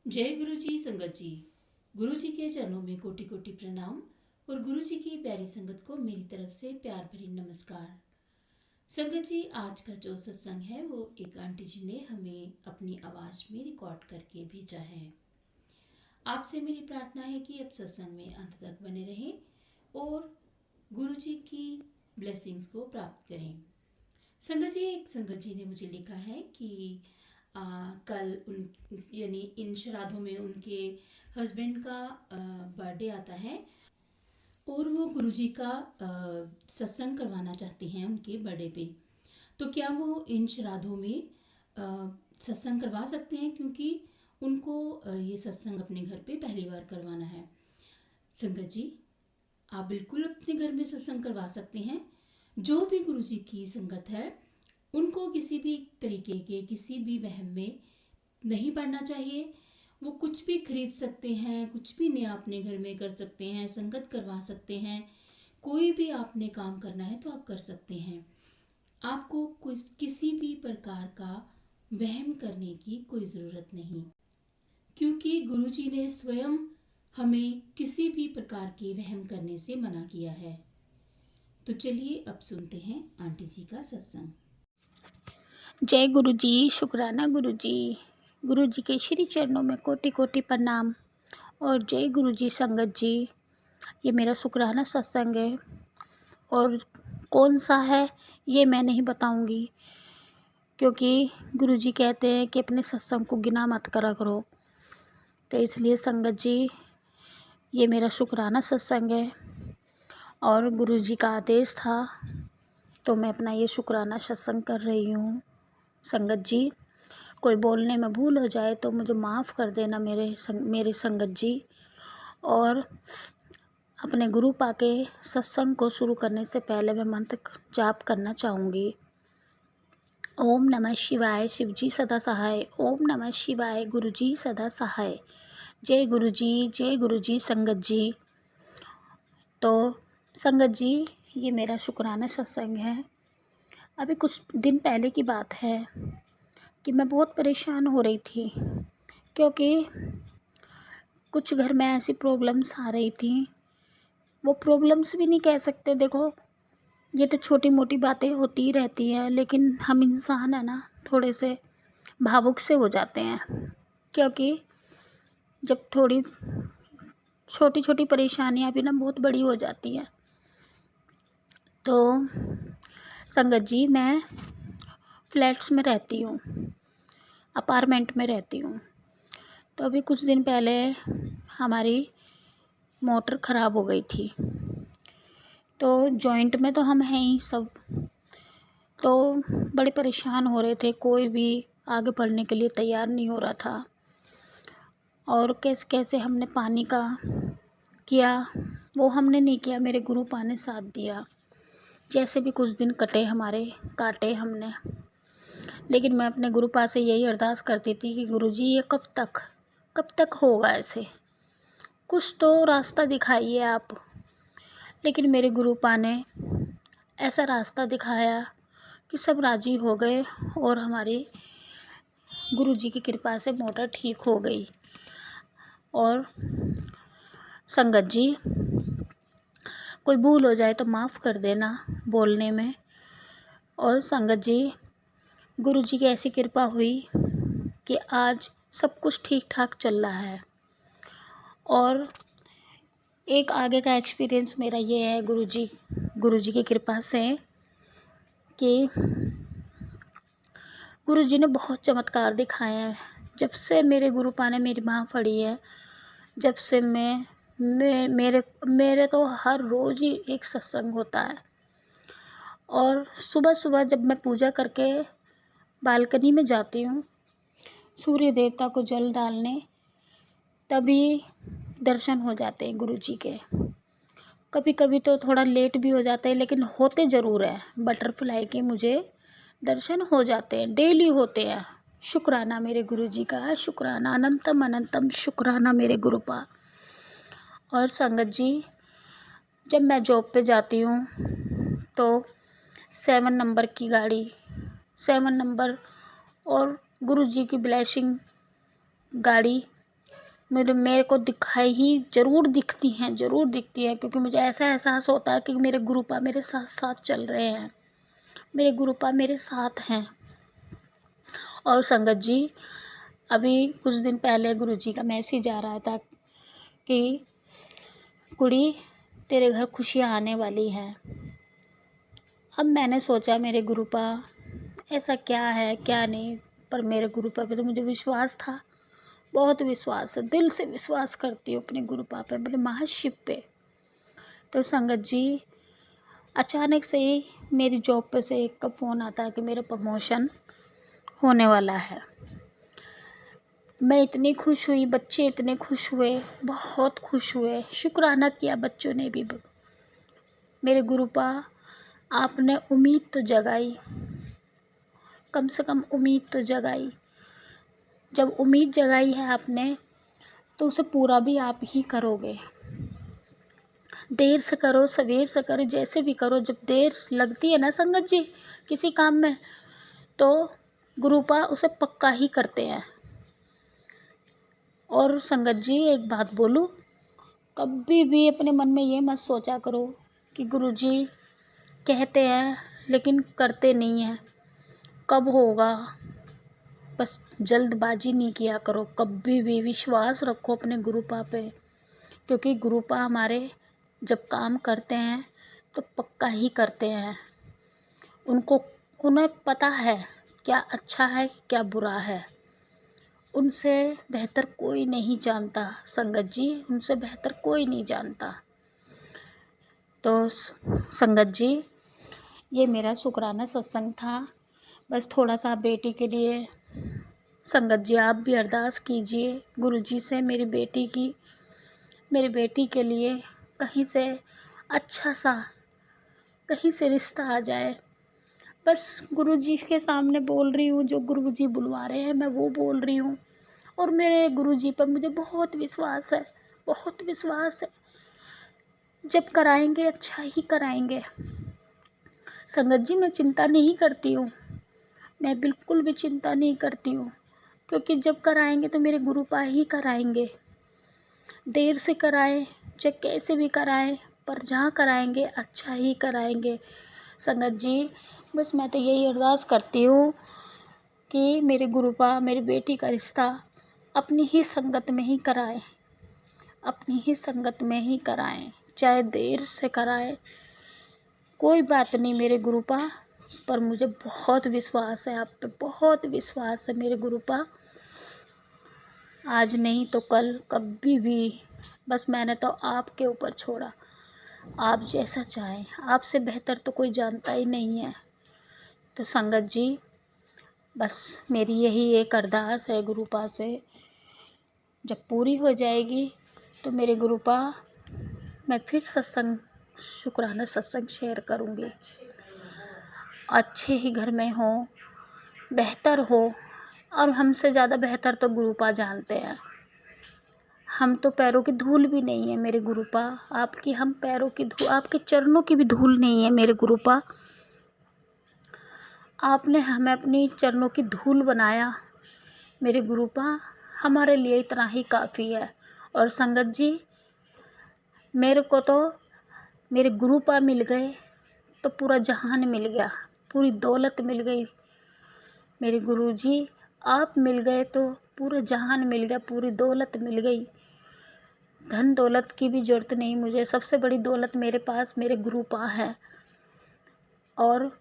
जय गुरु जी। संगत जी, गुरु जी के चरणों में कोटि कोटि प्रणाम और गुरु जी की प्यारी संगत को मेरी तरफ से प्यार भरी नमस्कार। संगत जी, आज का जो सत्संग है वो एक आंटी जी ने हमें अपनी आवाज़ में रिकॉर्ड करके भेजा है। आपसे मेरी प्रार्थना है कि आप सत्संग में अंत तक बने रहें और गुरु जी की ब्लेसिंग्स को प्राप्त करें। संगत जी, एक संगत जी ने मुझे लिखा है कि कल उन यानी इन श्राद्धों में उनके हस्बैंड का बर्थडे आता है और वो गुरुजी का सत्संग करवाना चाहते हैं उनके बर्थडे पे। तो क्या वो इन श्राद्धों में सत्संग करवा सकते हैं, क्योंकि उनको ये सत्संग अपने घर पे पहली बार करवाना है। संगत जी, आप बिल्कुल अपने घर में सत्संग करवा सकते हैं। जो भी गुरुजी की संगत है उनको किसी भी तरीके के किसी भी वहम में नहीं पड़ना चाहिए। वो कुछ भी खरीद सकते हैं, कुछ भी नया अपने घर में कर सकते हैं, संगत करवा सकते हैं। कोई भी आपने काम करना है तो आप कर सकते हैं। आपको किसी भी प्रकार का वहम करने की कोई ज़रूरत नहीं, क्योंकि गुरुजी ने स्वयं हमें किसी भी प्रकार के वहम करने से मना किया है। तो चलिए अब सुनते हैं आंटी जी का सत्संग। जय गुरु जी। शुक्राना गुरु जी। गुरु जी के श्री चरणों में कोटि कोटि प्रणाम और जय गुरु जी। संगत जी, ये मेरा शुक्राना सत्संग है और कौन सा है ये मैं नहीं बताऊंगी, क्योंकि गुरु जी कहते हैं कि अपने सत्संग को गिना मत करा करो। तो इसलिए संगत जी, ये मेरा शुक्राना सत्संग है और गुरु जी का आदेश था, तो मैं अपना ये शुक्राना सत्संग कर रही हूँ। संगत जी, कोई बोलने में भूल हो जाए तो मुझे माफ़ कर देना मेरे संगत जी। और अपने गुरु पाके सत्संग को शुरू करने से पहले मैं मंत्र जाप करना चाहूँगी। ओम नमः शिवाय, शिव जी सदा सहाय। ओम नमः शिवाय, गुरु जी सदा सहाय। जय गुरु जी, जय गुरु जी। संगत जी, तो संगत जी, ये मेरा शुक्राना सत्संग है। अभी कुछ दिन पहले की बात है कि मैं बहुत परेशान हो रही थी, क्योंकि कुछ घर में ऐसी प्रॉब्लम्स आ रही थी। वो प्रॉब्लम्स भी नहीं कह सकते, देखो ये तो छोटी मोटी बातें होती ही रहती हैं, लेकिन हम इंसान है ना, थोड़े से भावुक से हो जाते हैं, क्योंकि जब थोड़ी छोटी छोटी परेशानियां भी ना बहुत बड़ी हो जाती हैं। तो संगत जी, मैं फ्लैट्स में रहती हूँ, अपार्टमेंट में रहती हूँ। तो अभी कुछ दिन पहले हमारी मोटर ख़राब हो गई थी। तो जॉइंट में तो हम हैं ही सब, तो बड़े परेशान हो रहे थे। कोई भी आगे बढ़ने के लिए तैयार नहीं हो रहा था। और कैसे कैसे हमने पानी का किया, वो हमने नहीं किया, मेरे गुरु पा ने साथ दिया। जैसे भी कुछ दिन काटे हमने। लेकिन मैं अपने गुरु पा से यही अरदास करती थी कि गुरु जी, ये कब तक होगा ऐसे, कुछ तो रास्ता दिखाइए आप। लेकिन मेरे गुरु पा ने ऐसा रास्ता दिखाया कि सब राज़ी हो गए और हमारे गुरु जी की कृपा से मोटर ठीक हो गई। और संगत जी, कोई भूल हो जाए तो माफ़ कर देना बोलने में। और संगत जी, गुरु जी की ऐसी कृपा हुई कि आज सब कुछ ठीक ठाक चल रहा है। और एक आगे का एक्सपीरियंस मेरा ये है गुरु जी की कृपा से, कि गुरु जी ने बहुत चमत्कार दिखाए हैं। जब से मेरे गुरु पा ने मेरी माँ पड़ी है, जब से मेरे तो हर रोज़ ही एक सत्संग होता है। और सुबह सुबह जब मैं पूजा करके बालकनी में जाती हूँ सूर्य देवता को जल डालने, तभी दर्शन हो जाते हैं गुरु जी के। कभी कभी तो थोड़ा लेट भी हो जाता है, लेकिन होते ज़रूर हैं। बटरफ्लाई के मुझे दर्शन हो जाते हैं, डेली होते हैं। शुक्राना मेरे गुरु जी का, शुक्राना, अनंतम अनंतम शुक्राना मेरे गुरु पा। और संगत जी, जब मैं जॉब पे जाती हूँ तो 7 नंबर की गाड़ी, 7 नंबर और गुरु जी की ब्लेसिंग गाड़ी मेरे को दिखाई ही ज़रूर दिखती हैं, ज़रूर दिखती हैं, क्योंकि मुझे ऐसा एहसास होता है कि मेरे गुरुपा मेरे साथ साथ चल रहे हैं, मेरे गुरुपा मेरे साथ हैं। और संगत जी, अभी कुछ दिन पहले गुरुजी का मैसेज आ रहा था कि कुड़ी, तेरे घर खुशियाँ आने वाली हैं। अब मैंने सोचा मेरे गुरुपा ऐसा क्या है क्या नहीं, पर मेरे गुरुपा पे तो मुझे विश्वास था, बहुत विश्वास है, दिल से विश्वास करती हूँ अपने गुरुपा पे, अपने महाशिव पे। तो संगत जी, अचानक से ही मेरी जॉब पे से एक का फ़ोन आता है कि मेरा प्रमोशन होने वाला है। मैं इतनी खुश हुई, बच्चे इतने खुश हुए, बहुत खुश हुए, शुक्राना किया बच्चों ने भी। मेरे गुरुपा, आपने उम्मीद तो जगाई, कम से कम उम्मीद तो जगाई। जब उम्मीद जगाई है आपने, तो उसे पूरा भी आप ही करोगे। देर से करो सवेर से करो, जैसे भी करो, जब देर लगती है ना संगत जी किसी काम में, तो गुरुपा उसे पक्का ही करते हैं। और संगत जी, एक बात बोलूं, कभी भी अपने मन में ये मत सोचा करो कि गुरुजी कहते हैं लेकिन करते नहीं हैं, कब होगा। बस जल्दबाजी नहीं किया करो, कभी भी विश्वास रखो अपने गुरुपा पे, क्योंकि गुरुपा हमारे जब काम करते हैं तो पक्का ही करते हैं। उन्हें पता है क्या अच्छा है क्या बुरा है, उनसे बेहतर कोई नहीं जानता संगत जी, उनसे बेहतर कोई नहीं जानता। तो संगत जी, ये मेरा शुक्राना सत्संग था। बस थोड़ा सा बेटी के लिए संगत जी आप भी अरदास कीजिए गुरुजी से, मेरी बेटी के लिए कहीं से अच्छा सा कहीं से रिश्ता आ जाए। बस गुरुजी के सामने बोल रही हूँ, जो गुरुजी बुलवा रहे हैं मैं वो बोल रही हूँ। और मेरे गुरुजी पर मुझे बहुत विश्वास है, बहुत विश्वास है। जब कराएंगे अच्छा ही कराएंगे। संगत जी, मैं चिंता नहीं करती हूँ, मैं बिल्कुल भी चिंता नहीं करती हूँ, क्योंकि जब कराएंगे तो मेरे गुरुपा ही कराएंगे। देर से कराएं चाहे कैसे भी कराएं, पर जहाँ कराएंगे अच्छा ही कराएंगे। संगत जी, बस मैं तो यही अरदास करती हूँ कि मेरे गुरुपा मेरी बेटी का रिश्ता अपनी ही संगत में ही कराएं, अपनी ही संगत में ही कराएं, चाहे देर से कराएं, कोई बात नहीं मेरे गुरुपा। पर मुझे बहुत विश्वास है आप पे, बहुत विश्वास है मेरे गुरुपा। आज नहीं तो कल, कभी भी, बस मैंने तो आपके ऊपर छोड़ा, आप जैसा चाहें, आपसे बेहतर तो कोई जानता ही नहीं है। तो संगत जी, बस मेरी यही एक अरदास है गुरुपा से, जब पूरी हो जाएगी तो मेरे गुरुपा मैं फिर सत्संग, शुक्राना सत्संग शेयर करूँगी। अच्छे ही घर में हो, बेहतर हो, और हमसे ज़्यादा बेहतर तो गुरुपा जानते हैं। हम तो पैरों की धूल भी नहीं है मेरे गुरुपा, आपकी हम पैरों की धूल, आपके चरणों की भी धूल नहीं है मेरे गुरुपा। आपने हमें अपनी चरणों की धूल बनाया मेरे गुरुपा, हमारे लिए इतना ही काफ़ी है। और संगत जी, मेरे को तो मेरे गुरुपा मिल गए तो पूरा जहान मिल गया, पूरी दौलत मिल गई। मेरे गुरुजी आप मिल गए तो पूरा जहान मिल गया, पूरी दौलत मिल गई। धन दौलत की भी ज़रूरत नहीं मुझे, सबसे बड़ी दौलत मेरे पास मेरे गुरुपा है। और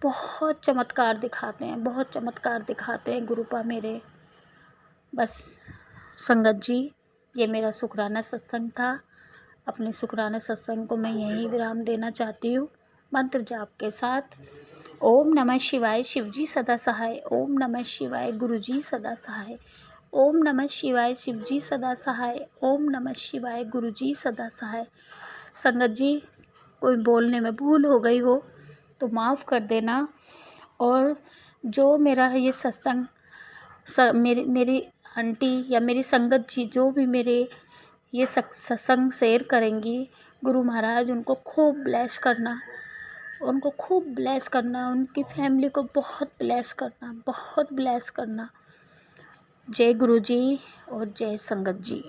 बहुत चमत्कार दिखाते हैं, बहुत चमत्कार दिखाते हैं गुरुपा मेरे। बस संगत जी, ये मेरा शुक्राना सत्संग था। अपने शुक्राना सत्संग को मैं यहीं विराम देना चाहती हूँ मंत्र जाप के साथ। ओम नमः शिवाय, शिवजी सदा सहाय। ओम नमः शिवाय, गुरुजी सदा सहाय। ओम नमः शिवाय, शिवजी सदा सहाय। ओम नमः शिवाय, गुरुजी सदा सहाय। संगत जी, कोई बोलने में भूल हो गई हो तो माफ़ कर देना। और जो मेरा ये सत्संग मेरी आंटी या मेरी संगत जी जो भी मेरे ये सत्संग शेयर करेंगी, गुरु महाराज उनको खूब ब्लेस करना, उनको खूब ब्लेस करना, उनकी फैमिली को बहुत ब्लेस करना, बहुत ब्लेस करना। जय गुरु जी और जय संगत जी।